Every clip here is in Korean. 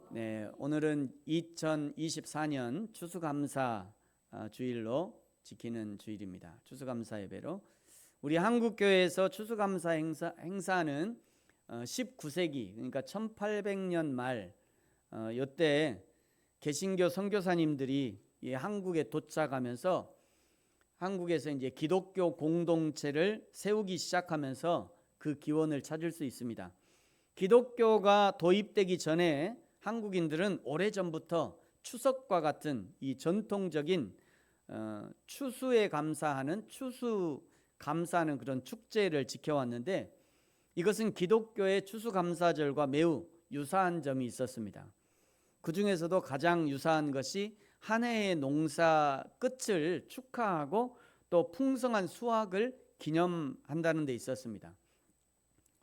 네, 오늘은 2024년 추수감사 주일로 지키는 주일입니다. 추수감사 예배로 우리 한국교회에서 추수감사 행사는 19세기 그러니까 1800년 말 이때 개신교 선교사님들이 한국에 도착하면서 한국에서 이제 기독교 공동체를 세우기 시작하면서 그 기원을 찾을 수 있습니다. 기독교가 도입되기 전에 한국인들은 오래전부터 추석과 같은 이 전통적인 추수에 감사하는 추수감사하는 그런 축제를 지켜왔는데 이것은 기독교의 추수감사절과 매우 유사한 점이 있었습니다. 그 중에서도 가장 유사한 것이 한 해의 농사 끝을 축하하고 또 풍성한 수확을 기념한다는 데 있었습니다.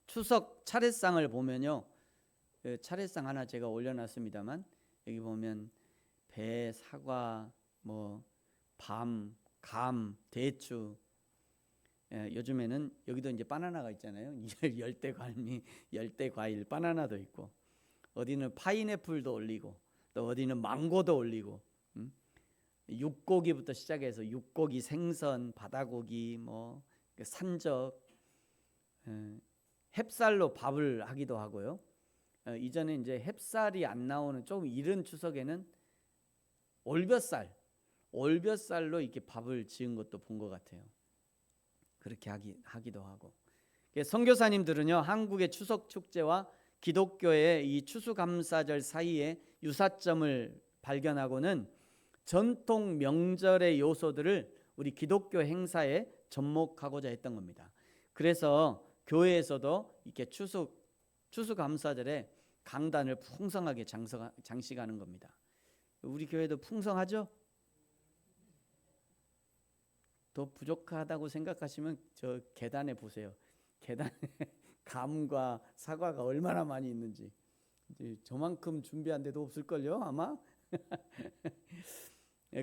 추석 차례상을 보면요, 차례상 하나 제가 올려놨습니다만 여기 보면 배, 사과, 밤, 감, 대추, 요즘에는 여기도 이제 바나나가 있잖아요. 열대 과일 바나나도 있고, 어디는 파인애플도 올리고, 또 어디는 망고도 올리고, 육고기부터 시작해서 육고기, 생선, 바다고기, 산적, 햅쌀로 밥을 하기도 하고요. 이전에 이제 햅쌀이 안 나오는 조금 이른 추석에는 올벼쌀로 이렇게 밥을 지은 것도 본 것 같아요. 그렇게 하기도 하고. 선교사님들은요, 한국의 추석 축제와 기독교의 이 추수감사절 사이에 유사점을 발견하고는 전통 명절의 요소들을 우리 기독교 행사에 접목하고자 했던 겁니다. 그래서 교회에서도 이렇게 추수감사절에 강단을 풍성하게 장식하는 겁니다. 우리 교회도 풍성하죠? 더 부족하다고 생각하시면 저 계단에 보세요. 계단에 감과 사과가 얼마나 많이 있는지. 이제 저만큼 준비한 데도 없을걸요 아마.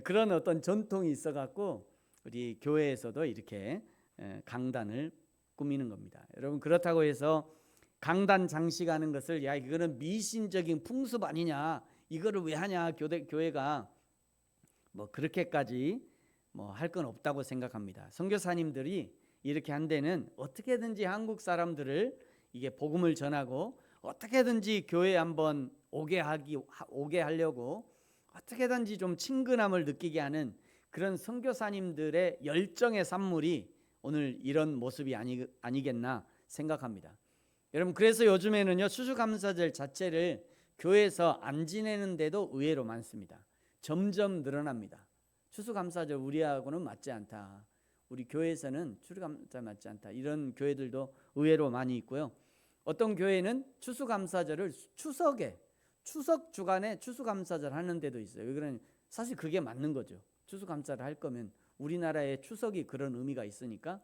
그런 어떤 전통이 있어갖고 우리 교회에서도 이렇게 강단을 꾸미는 겁니다. 여러분, 그렇다고 해서 강단 장식하는 것을 이거는 미신적인 풍습 아니냐, 이거를 왜 하냐, 교회가 그렇게까지 할 건 없다고 생각합니다. 선교사님들이 이렇게 한 데는 어떻게든지 한국 사람들을 이게 복음을 전하고 어떻게든지 교회에 한번 오게 하려고 어떻게든지 좀 친근함을 느끼게 하는 그런 선교사님들의 열정의 산물이 오늘 이런 모습이 아니겠나 생각합니다. 여러분, 그래서 요즘에는요, 추수감사절 자체를 교회에서 안 지내는데도 의외로 많습니다. 점점 늘어납니다. 추수감사절 우리하고는 맞지 않다, 우리 교회에서는 추수감사 맞지 않다, 이런 교회들도 의외로 많이 있고요. 어떤 교회는 추수감사절을 추석 주간에 추수감사절 하는 데도 있어요. 왜 그러냐, 사실 그게 맞는 거죠. 추수감사를 할 거면 우리나라의 추석이 그런 의미가 있으니까.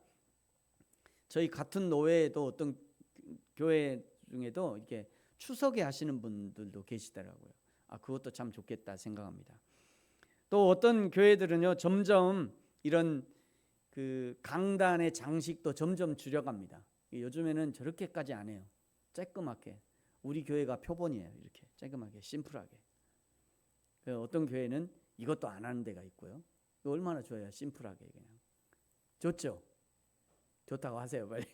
저희 같은 노회에도 어떤 교회 중에도 이렇게 추석에 하시는 분들도 계시더라고요. 그것도 참 좋겠다 생각합니다. 또 어떤 교회들은요, 점점 이런 그 강단의 장식도 점점 줄여갑니다. 요즘에는 저렇게까지 안 해요. 쬐끄맣게. 우리 교회가 표본이에요. 이렇게 쬐끄맣게 심플하게. 어떤 교회는 이것도 안 하는 데가 있고요. 얼마나 좋아요, 심플하게. 그냥 좋죠? 좋다고 하세요, 빨리.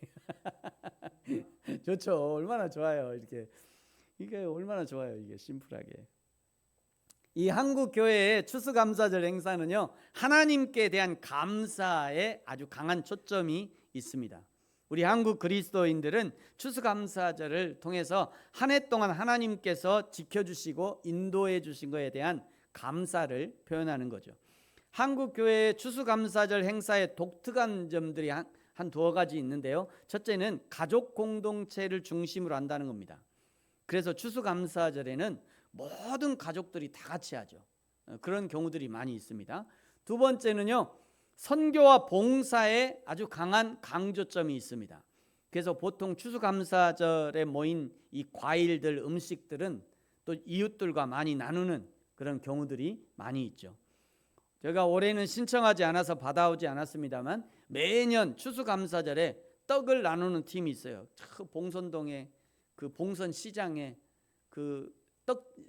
좋죠. 얼마나 좋아요. 이게 얼마나 좋아요, 이게 심플하게. 이 한국 교회의 추수감사절 행사는요, 하나님께 대한 감사에 아주 강한 초점이 있습니다. 우리 한국 그리스도인들은 추수감사절을 통해서 한 해 동안 하나님께서 지켜주시고 인도해 주신 것에 대한 감사를 표현하는 거죠. 한국 교회의 추수감사절 행사의 독특한 점들이 한 두어 가지 있는데요. 첫째는 가족 공동체를 중심으로 한다는 겁니다. 그래서 추수감사절에는 모든 가족들이 다 같이 하죠. 그런 경우들이 많이 있습니다. 두 번째는요, 선교와 봉사에 아주 강한 강조점이 있습니다. 그래서 보통 추수감사절에 모인 이 과일들, 음식들은 또 이웃들과 많이 나누는 그런 경우들이 많이 있죠. 제가 올해는 신청하지 않아서 받아오지 않았습니다만 매년 추수감사절에 떡을 나누는 팀이 있어요. 봉선동에 그 봉선시장에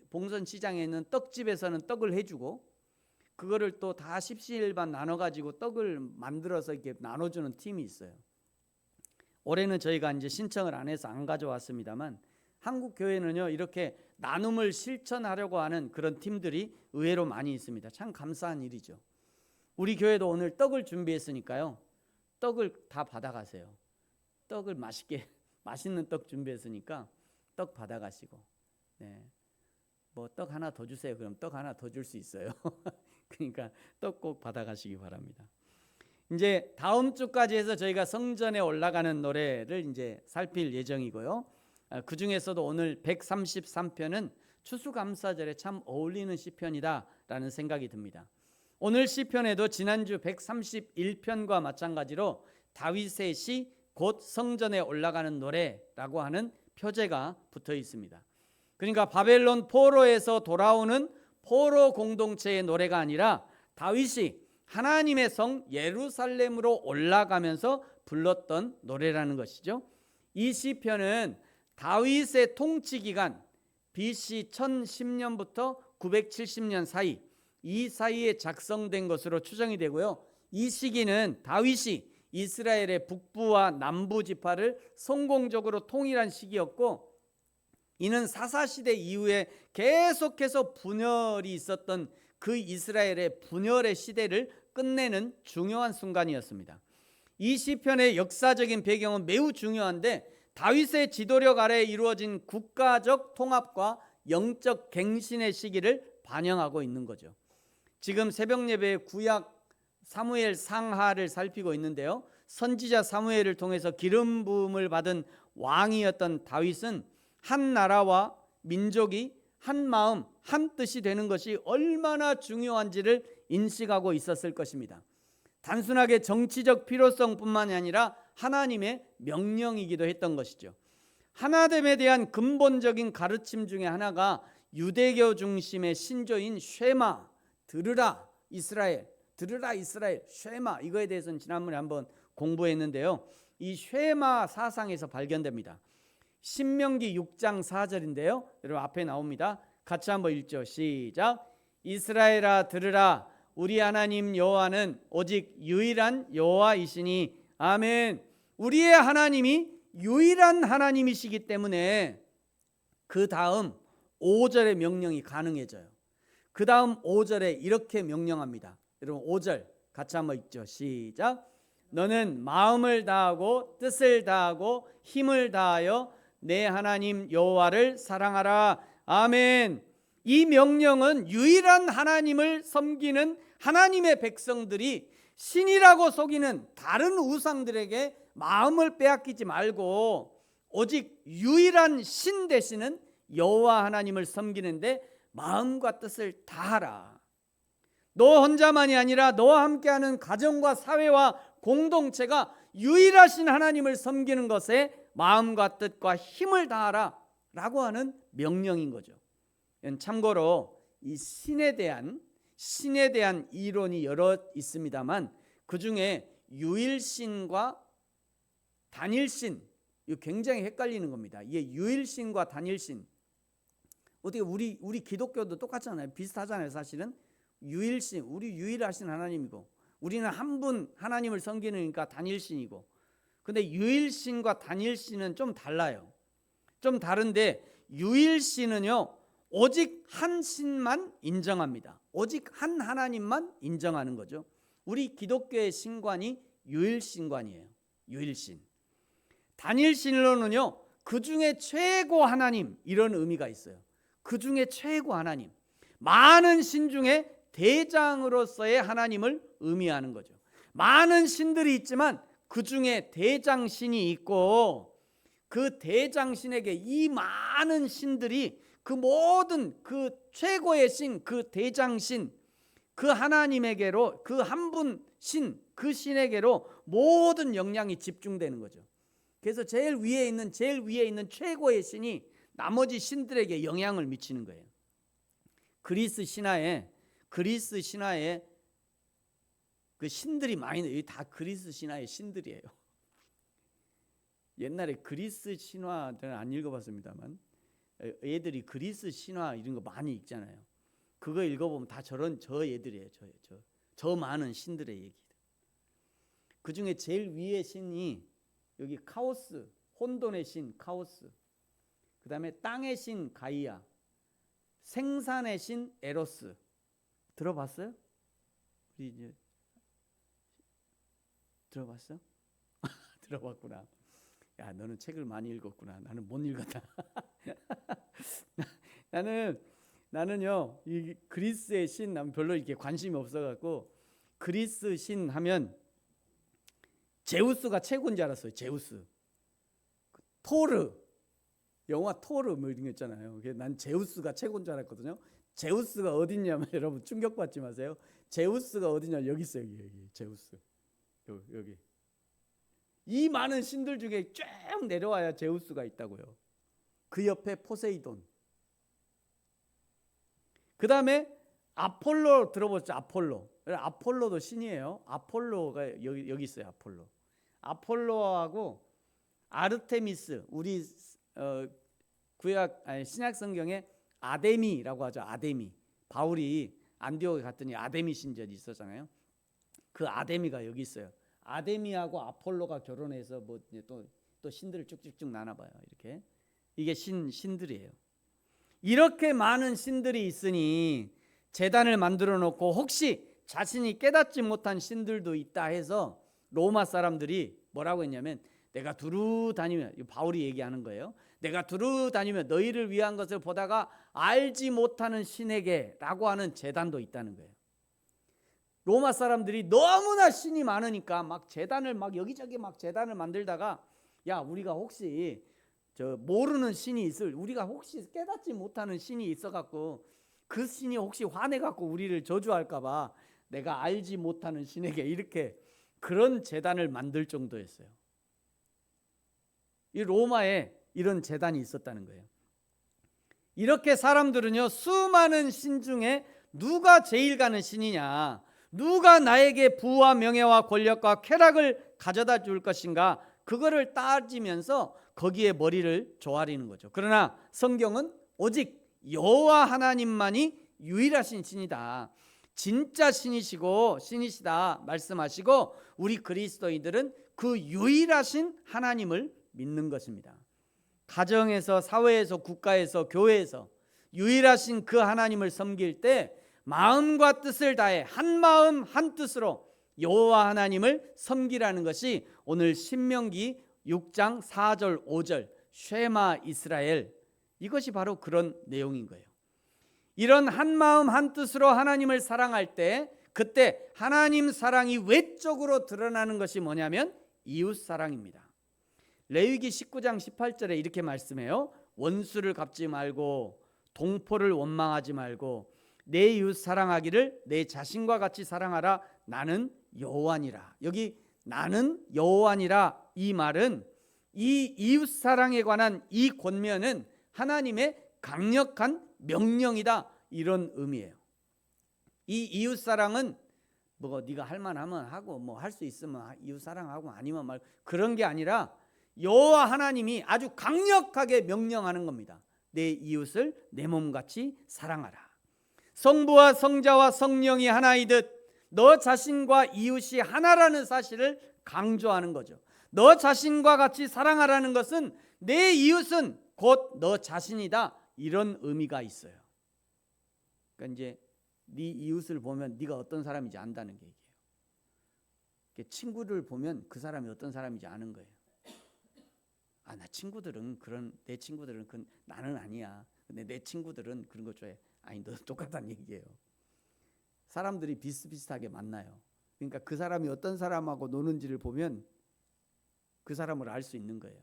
봉선시장에 있는 떡집에서는 떡을 해주고 그거를 또 다 십시일반 나눠가지고 떡을 만들어서 이렇게 나눠주는 팀이 있어요. 올해는 저희가 이제 신청을 안 해서 안 가져왔습니다만 한국 교회는요 이렇게 나눔을 실천하려고 하는 그런 팀들이 의외로 많이 있습니다. 참 감사한 일이죠. 우리 교회도 오늘 떡을 준비했으니까요. 떡을 다 받아가세요. 떡을 맛있는 떡 준비했으니까 떡 받아가시고, 네, 뭐 떡 하나 더 주세요. 그럼 떡 하나 더 줄 수 있어요. 그러니까 떡 꼭 받아가시기 바랍니다. 이제 다음 주까지 해서 저희가 성전에 올라가는 노래를 이제 살필 예정이고요. 그 중에서도 오늘 133편은 추수감사절에 참 어울리는 시편이다라는 생각이 듭니다. 오늘 시편에도 지난주 131편과 마찬가지로 다윗의 시 곧 성전에 올라가는 노래라고 하는 표제가 붙어 있습니다. 그러니까 바벨론 포로에서 돌아오는 포로 공동체의 노래가 아니라 다윗이 하나님의 성 예루살렘으로 올라가면서 불렀던 노래라는 것이죠. 이 시편은 다윗의 통치 기간 BC 1010년부터 970년 사이, 이 사이에 작성된 것으로 추정이 되고요. 이 시기는 다윗이 이스라엘의 북부와 남부 지파를 성공적으로 통일한 시기였고, 이는 사사시대 이후에 계속해서 분열이 있었던 그 이스라엘의 분열의 시대를 끝내는 중요한 순간이었습니다. 이 시편의 역사적인 배경은 매우 중요한데 다윗의 지도력 아래에 이루어진 국가적 통합과 영적 갱신의 시기를 반영하고 있는 거죠. 지금 새벽 예배의 구약 사무엘 상하를 살피고 있는데요. 선지자 사무엘을 통해서 기름 부음을 받은 왕이었던 다윗은 한 나라와 민족이 한 마음 한 뜻이 되는 것이 얼마나 중요한지를 인식하고 있었을 것입니다. 단순하게 정치적 필요성뿐만이 아니라 하나님의 명령이기도 했던 것이죠. 하나됨에 대한 근본적인 가르침 중에 하나가 유대교 중심의 신조인 쉐마, 들으라 이스라엘, 들으라 이스라엘, 쉐마, 이거에 대해서는 지난번에 한번 공부했는데요. 이 쉐마 사상에서 발견됩니다. 신명기 6장 4절인데요. 여러분 앞에 나옵니다. 같이 한번 읽죠. 시작. 이스라엘아 들으라, 우리 하나님 여호와는 오직 유일한 여호와이시니 아멘. 우리의 하나님이 유일한 하나님이시기 때문에 그 다음 5절의 명령이 가능해져요. 그 다음 5절에 이렇게 명령합니다. 여러분 5절 같이 한번 읽죠. 시작. 너는 마음을 다하고 뜻을 다하고 힘을 다하여 내 하나님 여호와를 사랑하라. 아멘. 이 명령은 유일한 하나님을 섬기는 하나님의 백성들이 신이라고 속이는 다른 우상들에게 마음을 빼앗기지 말고 오직 유일한 신 되시는 여호와 하나님을 섬기는데 마음과 뜻을 다하라. 너 혼자만이 아니라 너와 함께하는 가정과 사회와 공동체가 유일하신 하나님을 섬기는 것에 마음과 뜻과 힘을 다하라 라고 하는 명령인 거죠. 참고로 이 신에 대한 이론이 여러 있습니다만 그 중에 유일신과 단일신, 이거 굉장히 헷갈리는 겁니다. 이게 유일신과 단일신, 어떻게 우리 기독교도 똑같잖아요. 비슷하잖아요. 사실은 유일신, 우리 유일하신 하나님이고 우리는 한 분 하나님을 섬기니까 단일신이고, 근데 유일신과 단일신은 좀 달라요. 좀 다른데 유일신은요 오직 한 신만 인정합니다. 오직 한 하나님만 인정하는 거죠. 우리 기독교의 신관이 유일신관이에요. 유일신. 단일신론은요 그 중에 최고 하나님, 이런 의미가 있어요. 그 중에 최고 하나님, 많은 신 중에 대장으로서의 하나님을 의미하는 거죠. 많은 신들이 있지만 그 중에 대장신이 있고 그 대장신에게 이 많은 신들이 그 모든 그 최고의 신, 그 대장신, 그 하나님에게로, 그 한 분 신, 그 신에게로 모든 영향이 집중되는 거죠. 그래서 제일 위에 있는 최고의 신이 나머지 신들에게 영향을 미치는 거예요. 그리스 신화에 그 신들이 많이, 다 그리스 신화의 신들이에요. 옛날에 그리스 신화들은 안 읽어봤습니다만 애들이 그리스 신화 이런 거 많이 읽잖아요. 그거 읽어보면 다 저 애들이에요. 저 많은 신들의 얘기들. 그 중에 제일 위에 신이 여기 카오스, 혼돈의 신 카오스, 그 다음에 땅의 신 가이아, 생산의 신 에로스. 들어봤어요? 우리 이제 들어봤어? 들어봤구나. 야, 너는 책을 많이 읽었구나. 나는 못 읽었다. 나는요 이 그리스의 신 나는 별로 이렇게 관심이 없어갖고 그리스 신 하면 제우스가 최고인 줄 알았어요. 제우스, 토르, 영화 토르 뭐 이런 거 있잖아요. 난 제우스가 최고인 줄 알았거든요. 제우스가 어딨냐면 여러분 충격받지 마세요. 제우스가 어디냐 여기 있어요. 여기 제우스 여기. 이 많은 신들 중에 쭉 내려와야 제우스가 있다고요. 그 옆에 포세이돈. 그 다음에 아폴로 들어보셨죠? 아폴로도 신이에요. 아폴로가 여기 있어요. 아폴로하고 아르테미스, 우리 신약 성경에 아데미라고 하죠. 아데미. 바울이 안디옥에 갔더니 아데미 신전이 있었잖아요. 그 아데미가 여기 있어요. 아데미하고 아폴로가 결혼해서 뭐 또 신들을 쭉쭉쭉 나눠봐요. 이렇게 이게 신들이에요. 이렇게 많은 신들이 있으니 제단을 만들어 놓고 혹시 자신이 깨닫지 못한 신들도 있다 해서 로마 사람들이 뭐라고 했냐면 내가 두루 다니면, 바울이 얘기하는 거예요. 내가 두루 다니면 너희를 위한 것을 보다가 알지 못하는 신에게 라고 하는 제단도 있다는 거예요. 로마 사람들이 너무나 신이 많으니까 막 제단을 막 여기저기 막 제단을 만들다가 야, 우리가 혹시 모르는 신이 우리가 혹시 깨닫지 못하는 신이 있어갖고 그 신이 혹시 화내갖고 우리를 저주할까봐 내가 알지 못하는 신에게 이렇게 그런 제단을 만들 정도였어요. 이 로마에 이런 제단이 있었다는 거예요. 이렇게 사람들은요 수많은 신 중에 누가 제일 가는 신이냐, 누가 나에게 부와 명예와 권력과 쾌락을 가져다 줄 것인가, 그거를 따지면서 거기에 머리를 조아리는 거죠. 그러나 성경은 오직 여호와 하나님만이 유일하신 신이다, 진짜 신이시다 말씀하시고 우리 그리스도인들은 그 유일하신 하나님을 믿는 것입니다. 가정에서, 사회에서, 국가에서, 교회에서 유일하신 그 하나님을 섬길 때 마음과 뜻을 다해 한 마음 한 뜻으로 여호와 하나님을 섬기라는 것이 오늘 신명기 6장 4절 5절 쉐마 이스라엘, 이것이 바로 그런 내용인 거예요. 이런 한 마음 한 뜻으로 하나님을 사랑할 때 그때 하나님 사랑이 외적으로 드러나는 것이 뭐냐면 이웃 사랑입니다. 레위기 19장 18절에 이렇게 말씀해요. 원수를 갚지 말고 동포를 원망하지 말고 내 이웃 사랑하기를 내 자신과 같이 사랑하라. 나는 여호와니라. 여기 나는 여호와니라, 이 말은 이 이웃 사랑에 관한 이 권면은 하나님의 강력한 명령이다, 이런 의미예요. 이 이웃 사랑은 뭐 네가 할 만하면 하고 뭐 할 수 있으면 이웃 사랑하고 아니면 말, 그런 게 아니라 여호와 하나님이 아주 강력하게 명령하는 겁니다. 내 이웃을 내 몸같이 사랑하라. 성부와 성자와 성령이 하나이듯 너 자신과 이웃이 하나라는 사실을 강조하는 거죠. 너 자신과 같이 사랑하라는 것은 내 이웃은 곧 너 자신이다, 이런 의미가 있어요. 그러니까 이제 네 이웃을 보면 네가 어떤 사람인지 안다는 게 얘기예요. 친구를 보면 그 사람이 어떤 사람인지 아는 거예요. 아, 내 친구들은 나는 아니야. 근데 내 친구들은 그런 거 좋아해. 아니, 너 똑같다는 얘기예요. 사람들이 비슷비슷하게 만나요. 그러니까 그 사람이 어떤 사람하고 노는지를 보면 그 사람을 알 수 있는 거예요.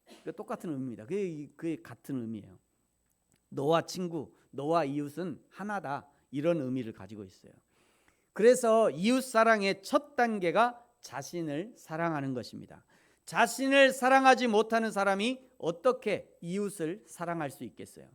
그러니까 똑같은 의미입니다. 그게 같은 의미예요. 너와 친구, 너와 이웃은 하나다, 이런 의미를 가지고 있어요. 그래서 이웃 사랑의 첫 단계가 자신을 사랑하는 것입니다. 자신을 사랑하지 못하는 사람이 어떻게 이웃을 사랑할 수 있겠어요?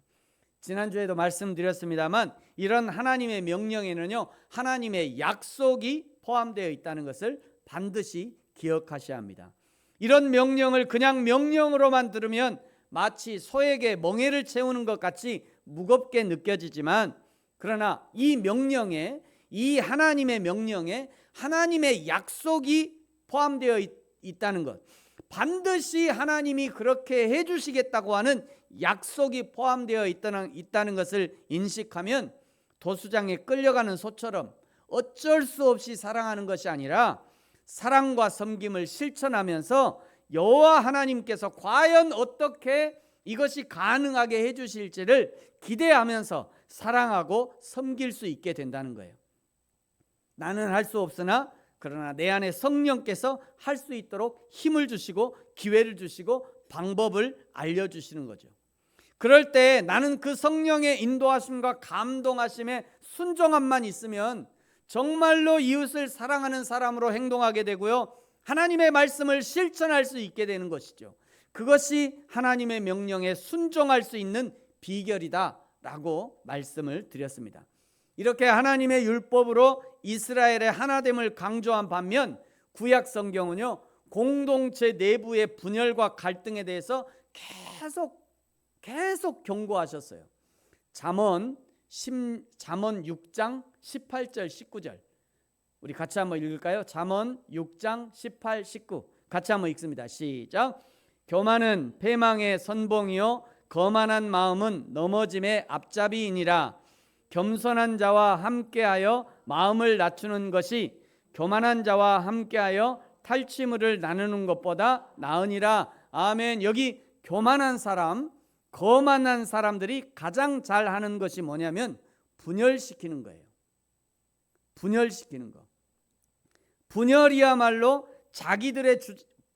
지난주에도 말씀드렸습니다만 이런 하나님의 명령에는요 하나님의 약속이 포함되어 있다는 것을 반드시 기억하셔야 합니다. 이런 명령을 그냥 명령으로만 들으면 마치 소에게 멍에를 채우는 것 같이 무겁게 느껴지지만, 그러나 이 명령에, 이 하나님의 명령에 하나님의 약속이 포함되어 있다는 것, 반드시 하나님이 그렇게 해주시겠다고 하는 약속이 포함되어 있다는 것을 인식하면 도수장에 끌려가는 소처럼 어쩔 수 없이 사랑하는 것이 아니라 사랑과 섬김을 실천하면서 여호와 하나님께서 과연 어떻게 이것이 가능하게 해주실지를 기대하면서 사랑하고 섬길 수 있게 된다는 거예요. 나는 할 수 없으나 그러나 내 안에 성령께서 할 수 있도록 힘을 주시고 기회를 주시고 방법을 알려주시는 거죠. 그럴 때 나는 그 성령의 인도하심과 감동하심에 순종함만 있으면 정말로 이웃을 사랑하는 사람으로 행동하게 되고요, 하나님의 말씀을 실천할 수 있게 되는 것이죠. 그것이 하나님의 명령에 순종할 수 있는 비결이다 라고 말씀을 드렸습니다. 이렇게 하나님의 율법으로 이스라엘의 하나됨을 강조한 반면 구약 성경은요, 공동체 내부의 분열과 갈등에 대해서 계속 경고하셨어요. 잠언 6장 18절 19절 우리 같이 한번 읽을까요? 잠언 6장 18, 19 같이 한번 읽습니다. 시작. 교만은 패망의 선봉이요 거만한 마음은 넘어짐의 앞잡이이니라. 겸손한 자와 함께하여 마음을 낮추는 것이 교만한 자와 함께하여 탈취물을 나누는 것보다 나으니라. 아멘. 여기 교만한 사람, 거만한 사람들이 가장 잘하는 것이 뭐냐면 분열시키는 거예요. 분열시키는 거. 분열이야말로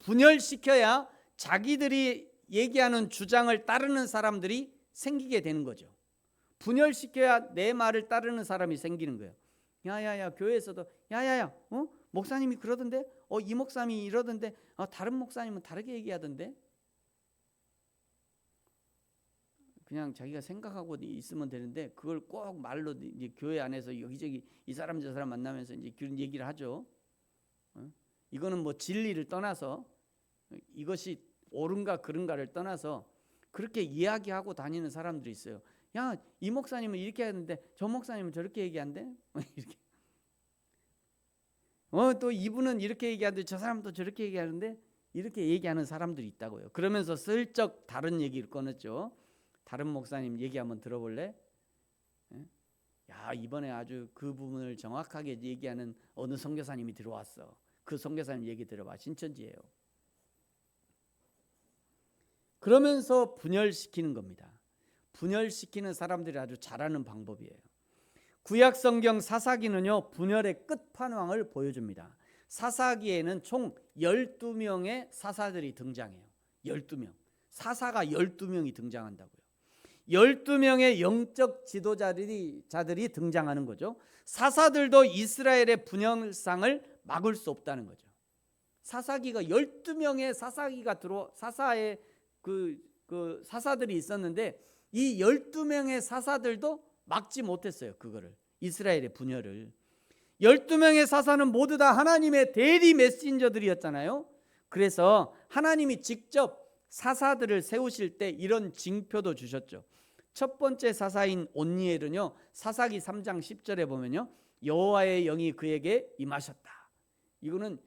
분열시켜야 자기들이 얘기하는 주장을 따르는 사람들이 생기게 되는 거죠. 분열시켜야 내 말을 따르는 사람이 생기는 거예요. 야야야, 교회에서도 야야야, 목사님이 그러던데, 이 목사님이 이러던데, 다른 목사님은 다르게 얘기하던데. 그냥 자기가 생각하고 있으면 되는데 그걸 꼭 말로 이제 교회 안에서 여기저기 이 사람 저 사람 만나면서 이제 그런 얘기를 하죠. 이거는 뭐 진리를 떠나서, 이것이 옳은가 그른가를 떠나서 그렇게 이야기하고 다니는 사람들이 있어요. 야, 이 목사님은 이렇게 하는데 저 목사님은 저렇게 얘기한대. 이렇게. 또 이분은 이렇게 얘기하는데 저 사람도 저렇게 얘기하는데, 이렇게 얘기하는 사람들이 있다고요. 그러면서 슬쩍 다른 얘기를 꺼냈죠. 다른 목사님 얘기 한번 들어볼래? 야, 이번에 아주 그 부분을 정확하게 얘기하는 어느 선교사님이 들어왔어. 그 선교사님 얘기 들어봐. 신천지예요. 그러면서 분열시키는 겁니다. 분열시키는 사람들이 아주 잘하는 방법이에요. 구약 성경 사사기는요, 분열의 끝판왕을 보여줍니다. 사사기에는 총 12명의 사사들이 등장해요. 12명. 사사가 12명이 등장한다고요. 12명의 영적 지도자들이 등장하는 거죠. 사사들도 이스라엘의 분열상을 막을 수 없다는 거죠. 사사기가 12명의 사사의 사사들이 있었는데 이 12명의 사사들도 막지 못했어요. 그거를, 이스라엘의 분열을. 12명의 사사는 모두 다 하나님의 대리 메신저들이었잖아요. 그래서 하나님이 직접 사사들을 세우실 때 이런 징표도 주셨죠. 첫 번째 사사인 온니엘은요, 사사기 3장 10절에 보면요, 여호와의 영이 그에게 임하셨다. 이거는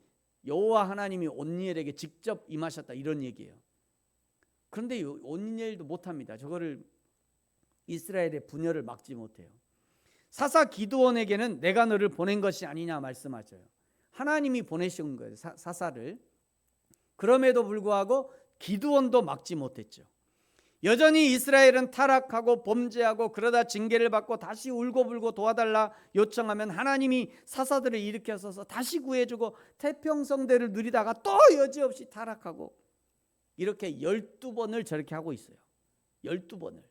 여호와 하나님이 온니엘에게 직접 임하셨다, 이런 얘기예요. 그런데 온니엘도 못합니다. 저거를, 이스라엘의 분열을 막지 못해요. 사사 기드온에게는 내가 너를 보낸 것이 아니냐 말씀하셔요. 하나님이 보내신 거예요, 사사를. 그럼에도 불구하고 기드온도 막지 못했죠. 여전히 이스라엘은 타락하고 범죄하고 그러다 징계를 받고 다시 울고불고 도와달라 요청하면 하나님이 사사들을 일으켜서 다시 구해주고 태평성대를 누리다가 또 여지없이 타락하고, 이렇게 12번을 저렇게 하고 있어요. 12번을.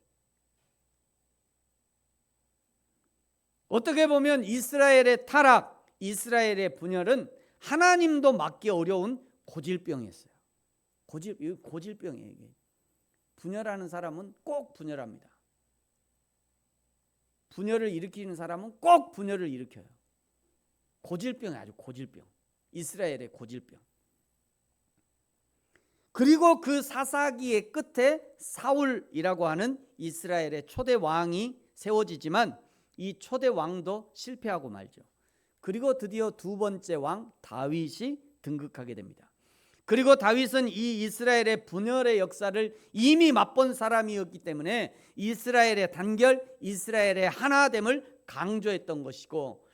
어떻게 보면 이스라엘의 타락, 이스라엘의 분열은 하나님도 막기 어려운 고질병이었어요. 고질병이에요. 이게. 분열하는 사람은 꼭 분열합니다. 분열을 일으키는 사람은 꼭 분열을 일으켜요. 고질병이 아주 고질병. 이스라엘의 고질병. 그리고 그 사사기의 끝에 사울이라고 하는 이스라엘의 초대 왕이 세워지지만 이 초대 왕도 실패하고 말죠. 그리고 드디어 두 번째 왕 다윗이 등극하게 됩니다. 그리고 다윗은 이 이스라엘의 분열의 역사를 이미 맛본 사람이었기 때문에 이스라엘의 단결, 이스라엘의 하나됨을 강조했던 것이고,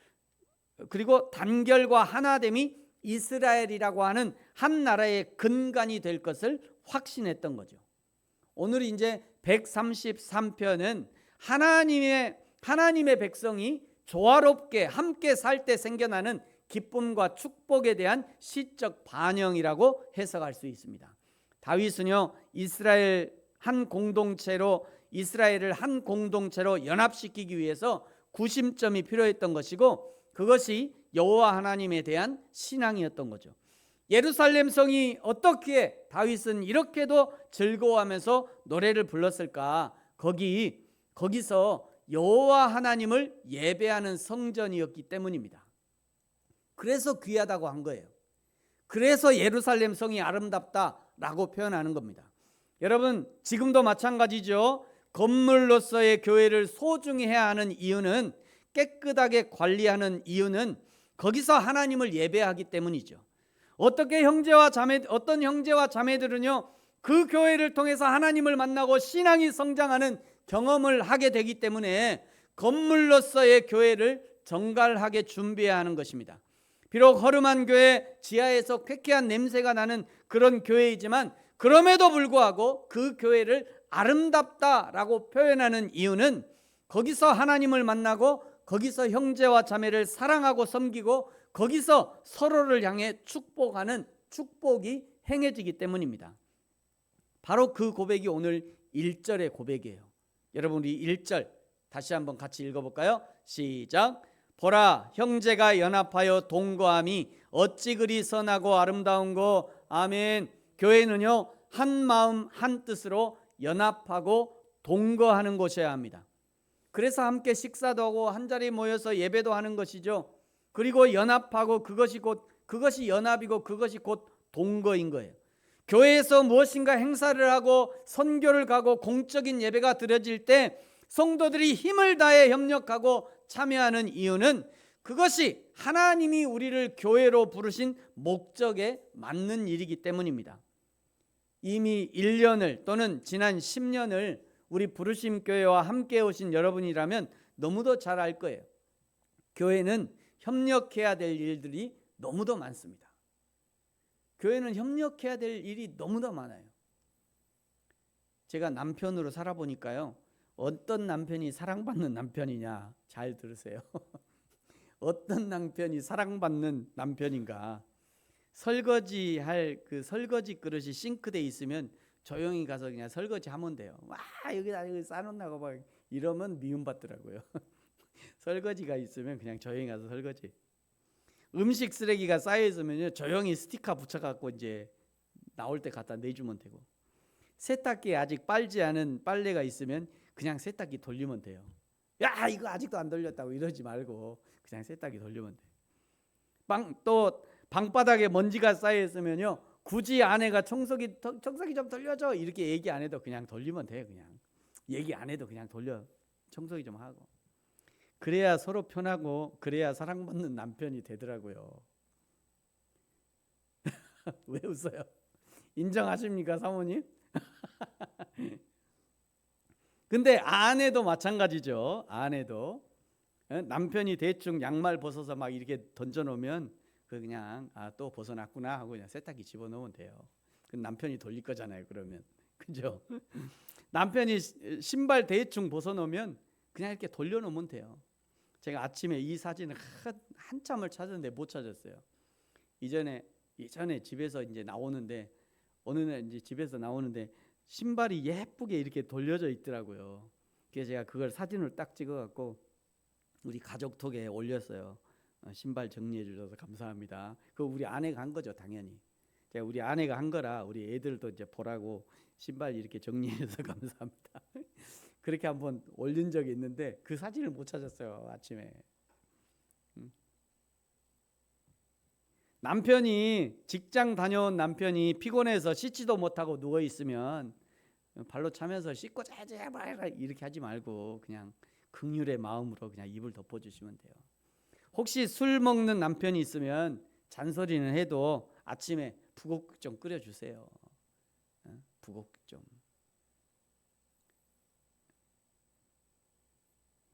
그리고 단결과 하나됨이 이스라엘이라고 하는 한 나라의 근간이 될 것을 확신했던 거죠. 오늘 이제 133편은 하나님의 백성이 조화롭게 함께 살 때 생겨나는 기쁨과 축복에 대한 시적 반영이라고 해석할 수 있습니다. 다윗은요, 이스라엘을 한 공동체로 연합시키기 위해서 구심점이 필요했던 것이고, 그것이 여호와 하나님에 대한 신앙이었던 거죠. 예루살렘 성이 어떻게 다윗은 이렇게도 즐거워하면서 노래를 불렀을까? 거기서 여호와 하나님을 예배하는 성전이었기 때문입니다. 그래서 귀하다고 한 거예요. 그래서 예루살렘 성이 아름답다라고 표현하는 겁니다. 여러분, 지금도 마찬가지죠. 건물로서의 교회를 소중히 해야 하는 이유는, 깨끗하게 관리하는 이유는 거기서 하나님을 예배하기 때문이죠. 어떤 형제와 자매들은요, 그 교회를 통해서 하나님을 만나고 신앙이 성장하는 경험을 하게 되기 때문에 건물로서의 교회를 정갈하게 준비해야 하는 것입니다. 비록 허름한 교회, 지하에서 쾌쾌한 냄새가 나는 그런 교회이지만, 그럼에도 불구하고 그 교회를 아름답다라고 표현하는 이유는 거기서 하나님을 만나고 거기서 형제와 자매를 사랑하고 섬기고 거기서 서로를 향해 축복하는 축복이 행해지기 때문입니다. 바로 그 고백이 오늘 1절의 고백이에요. 여러분, 우리 1절 다시 한번 같이 읽어볼까요? 시작. 보라, 형제가 연합하여 동거함이 어찌 그리 선하고 아름다운고. 아멘. 교회는요, 한 마음 한 뜻으로 연합하고 동거하는 곳이어야 합니다. 그래서 함께 식사도 하고 한자리에 모여서 예배도 하는 것이죠. 그리고 연합하고 그것이 연합이고 그것이 곧 동거인 거예요. 교회에서 무엇인가 행사를 하고 선교를 가고 공적인 예배가 드려질 때 성도들이 힘을 다해 협력하고 참여하는 이유는 그것이 하나님이 우리를 교회로 부르신 목적에 맞는 일이기 때문입니다. 이미 1년을 또는 지난 10년을 우리 부르심 교회와 함께 오신 여러분이라면 너무도 잘 알 거예요. 교회는 협력해야 될 일들이 너무도 많습니다. 교회는 협력해야 될 일이 너무도 많아요. 제가 남편으로 살아보니까요, 어떤 남편이 사랑받는 남편이냐, 잘 들으세요. 어떤 남편이 사랑받는 남편인가. 설거지할 그 설거지 그릇이 싱크대에 있으면 조용히 가서 그냥 설거지 하면 돼요. 와, 여기다 이거 싸놓나고 막 이러면 미움받더라고요. 설거지가 있으면 그냥 조용히 가서 설거지. 음식 쓰레기가 쌓여 있으면요, 조용히 스티커 붙여갖고 이제 나올 때 갖다 내주면 되고, 세탁기에 아직 빨지 않은 빨래가 있으면 그냥 세탁기 돌리면 돼요. 야, 이거 아직도 안 돌렸다고 이러지 말고 그냥 세탁기 돌리면 돼. 또 방바닥에 먼지가 쌓여 있으면요, 굳이 아내가 청소기 좀 돌려줘 이렇게 얘기 안 해도 그냥 돌리면 돼요. 그냥 얘기 안 해도 그냥 돌려, 청소기 좀 하고. 그래야 서로 편하고 그래야 사랑받는 남편이 되더라고요. 왜 웃어요? 인정하십니까, 사모님? 근데 아내도 마찬가지죠. 아내도 남편이 대충 양말 벗어서 막 이렇게 던져놓으면 그냥 또 벗어났구나 하고 그냥 세탁기 집어넣으면 돼요. 그럼 남편이 돌릴 거잖아요. 그러면 그죠? 남편이 신발 대충 벗어놓으면 그냥 이렇게 돌려놓으면 돼요. 제가 아침에 이 사진을 한참을 찾았는데 못 찾았어요. 이전에 집에서 이제 나오는데 어느 날 이제 집에서 나오는데 신발이 예쁘게 이렇게 돌려져 있더라고요. 그래서 제가 그걸 사진을 딱 찍어갖고 우리 가족톡에 올렸어요. 신발 정리해 주셔서 감사합니다. 그거 우리 아내가 한 거죠, 당연히. 제가 우리 아내가 한 거라 우리 애들도 이제 보라고 신발 이렇게 정리해 줘서 감사합니다. 그렇게 한번 올린 적이 있는데 그 사진을 못 찾았어요, 아침에. 남편이 직장 다녀온 남편이 피곤해서 씻지도 못하고 누워 있으면 발로 차면서 씻고 자야지 이렇게 하지 말고 그냥 긍휼의 마음으로 그냥 입을 덮어주시면 돼요. 혹시 술 먹는 남편이 있으면 잔소리는 해도 아침에 북엇국 좀 끓여주세요. 북엇국 좀.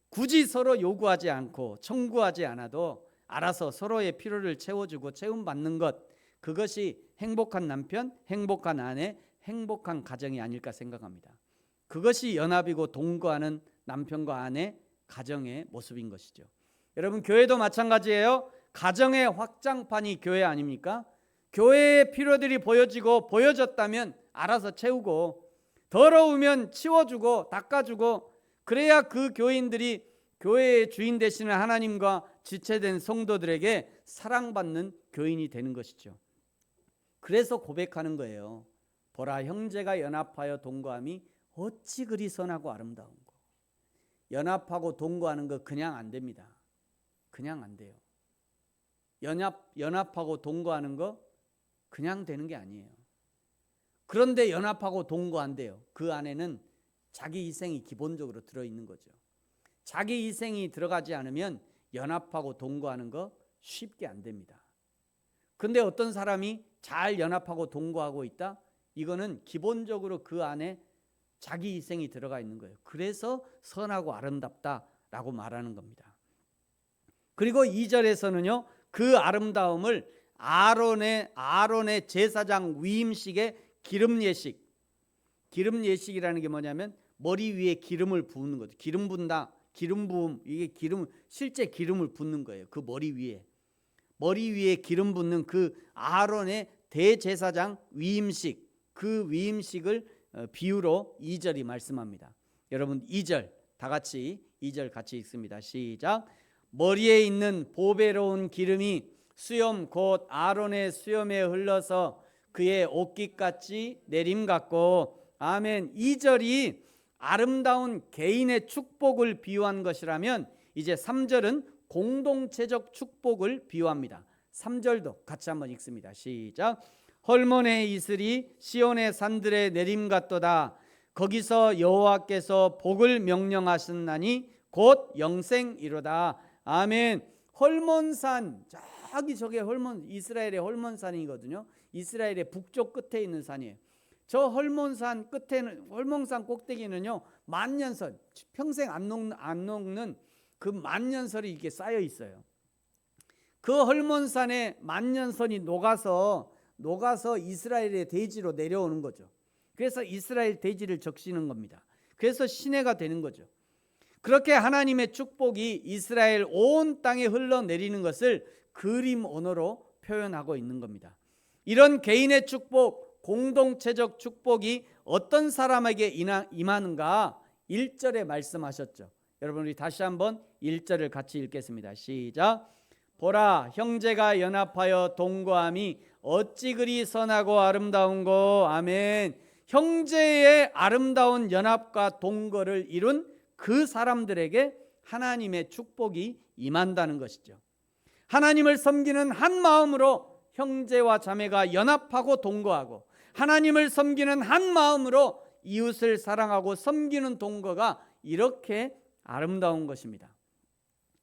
굳이 서로 요구하지 않고 청구하지 않아도 알아서 서로의 필요를 채워주고 채움받는 것, 그것이 행복한 남편, 행복한 아내, 행복한 가정이 아닐까 생각합니다. 그것이 연합이고 동거하는 남편과 아내, 가정의 모습인 것이죠. 여러분, 교회도 마찬가지예요. 가정의 확장판이 교회 아닙니까? 교회의 필요들이 보여졌다면 알아서 채우고, 더러우면 치워주고 닦아주고, 그래야 그 교인들이 교회의 주인 되시는 하나님과 지체된 성도들에게 사랑받는 교인이 되는 것이죠. 그래서 고백하는 거예요. 보라, 형제가 연합하여 동거함이 어찌 그리 선하고 아름다운고. 연합하고 동거하는 거 그냥 안 됩니다. 그냥 안 돼요. 연합하고 동거하는 거 그냥 되는 게 아니에요. 그런데 연합하고 동거한대요. 그 안에는 자기 희생이 기본적으로 들어있는 거죠. 자기 희생이 들어가지 않으면 연합하고 동거하는 거 쉽게 안 됩니다. 그런데 어떤 사람이 잘 연합하고 동거하고 있다? 이거는 기본적으로 그 안에 자기 희생이 들어가 있는 거예요. 그래서 선하고 아름답다라고 말하는 겁니다. 그리고 2절에서는요, 그 아름다움을 아론의 제사장 위임식의 기름 예식이라는 게 뭐냐면 머리 위에 기름을 부은 거죠. 기름 분다, 기름 부음, 이게 실제 기름을 붓는 거예요. 그 머리 위에 기름 붓는 그 아론의 대제사장 위임식, 그 위임식을 비유로 2절이 말씀합니다. 여러분, 2절 다 같이 2절 같이 읽습니다. 시작. 머리에 있는 보배로운 기름이 수염 곧 아론의 수염에 흘러서 그의 옷깃같이 내림 같고. 아멘. 2절이 아름다운 개인의 축복을 비유한 것이라면 이제 3절은 공동체적 축복을 비유합니다. 3절도 같이 한번 읽습니다. 시작. 헐몬의 이슬이 시온의 산들에 내림 같도다. 거기서 여호와께서 복을 명령하셨나니 곧 영생이로다. 아멘. 헐몬산, 저게 이스라엘의 헐몬산이거든요. 이스라엘의 북쪽 끝에 있는 산이에요. 저 헐몬산 꼭대기는요, 만년설, 평생 안 녹는 그 만년설이 이렇게 쌓여 있어요. 그 헐몬산에 만년설이 녹아서 이스라엘의 대지로 내려오는 거죠. 그래서 이스라엘 대지를 적시는 겁니다. 그래서 시내가 되는 거죠. 그렇게 하나님의 축복이 이스라엘 온 땅에 흘러내리는 것을 그림 언어로 표현하고 있는 겁니다. 이런 개인의 축복, 공동체적 축복이 어떤 사람에게 임하는가 1절에 말씀하셨죠. 여러분, 우리 다시 한번 1절을 같이 읽겠습니다. 시작. 보라, 형제가 연합하여 동거함이 어찌 그리 선하고 아름다운고. 아멘. 형제의 아름다운 연합과 동거를 이룬 그 사람들에게 하나님의 축복이 임한다는 것이죠. 하나님을 섬기는 한 마음으로 형제와 자매가 연합하고 동거하고, 하나님을 섬기는 한 마음으로 이웃을 사랑하고 섬기는 동거가 이렇게 아름다운 것입니다.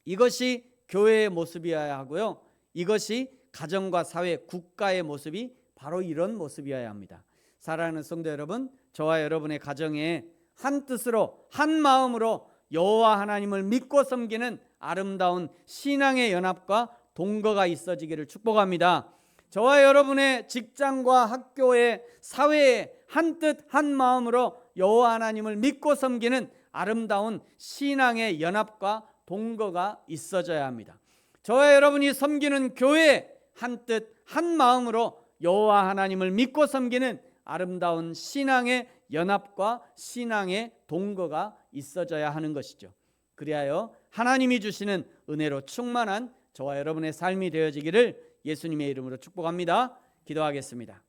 이것이 교회의 모습이어야 하고요, 이것이 가정과 사회, 국가의 모습이 바로 이런 모습이어야 합니다. 사랑하는 성도 여러분, 저와 여러분의 가정에 한 뜻으로 한 마음으로 여호와 하나님을 믿고 섬기는 아름다운 신앙의 연합과 동거가 있어지기를 축복합니다. 저와 여러분의 직장과 학교에, 사회에 한 뜻 한 마음으로 여호와 하나님을 믿고 섬기는 아름다운 신앙의 연합과 동거가 있어져야 합니다. 저와 여러분이 섬기는 교회 한 뜻 한 마음으로 여호와 하나님을 믿고 섬기는 아름다운 신앙의 연합과 신앙의 동거가 있어져야 하는 것이죠. 그리하여 하나님이 주시는 은혜로 충만한 저와 여러분의 삶이 되어지기를 예수님의 이름으로 축복합니다. 기도하겠습니다.